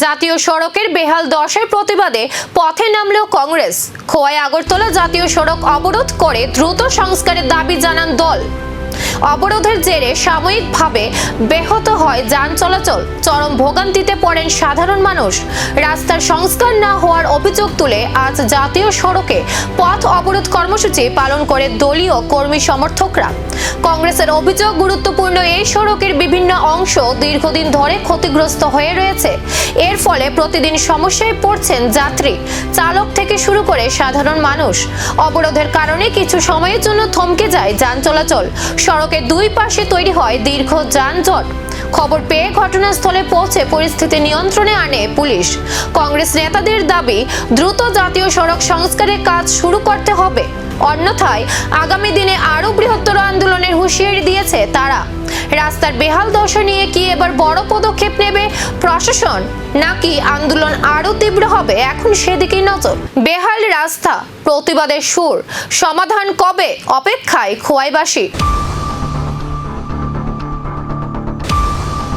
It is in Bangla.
জাতীয় সড়কের বেহাল দশার প্রতিবাদে পথে নামল কংগ্রেস। খোয়াই আগরতলা জাতীয় সড়ক অবরোধ করে দ্রুত সংস্কারের দাবি জানান দল। অবরোধের জেরে সাময়িকভাবে ব্যাহত হয় যান চলাচল। চরম ভোগান্তিতে পড়েন সাধারণ মানুষ। রাস্তার সংস্কার না হওয়ার অভিযোগ তুলে আজ জাতীয় সড়কে পথ অবরোধ কর্মসূচি পালন করে দলীয় কর্মী সমর্থকরা। কংগ্রেসের অভিযোগ, গুরুত্বপূর্ণ এই সড়কের বিভিন্ন অংশ দীর্ঘদিন ধরে ক্ষতিগ্রস্ত হয়ে রয়েছে। এর ফলে প্রতিদিন সমস্যায় পড়ছেন যাত্রী, চালক থেকে শুরু করে সাধারণ মানুষ। অবরোধের কারণে কিছু সময়ের জন্য থমকে যায় যান চলাচল। সড়কের দুই পাশে তৈরি হয় দীর্ঘ যানজট। খবর পেয়ে ঘটনাস্থলে পৌঁছে পরিস্থিতি নিয়ন্ত্রণে আনে পুলিশ। কংগ্রেস নেতাদের দাবি, দ্রুত জাতীয় সড়ক সংস্কারের কাজ শুরু করতে হবে, অন্যথায় আগামী দিনে আরো বৃহত্তর আন্দোলনের হুঁশিয়ারি দিয়েছে তারা। রাস্তার বেহাল দশা নিয়ে কি এবার বড় পদক্ষেপ নেবে প্রশাসন, নাকি আন্দোলন আরো তীব্র হবে, এখন সেদিকেই নজর। বেহাল রাস্তা, প্রতিবাদের সুর, সমাধান কবে, অপেক্ষায় খোয়াইবাসী।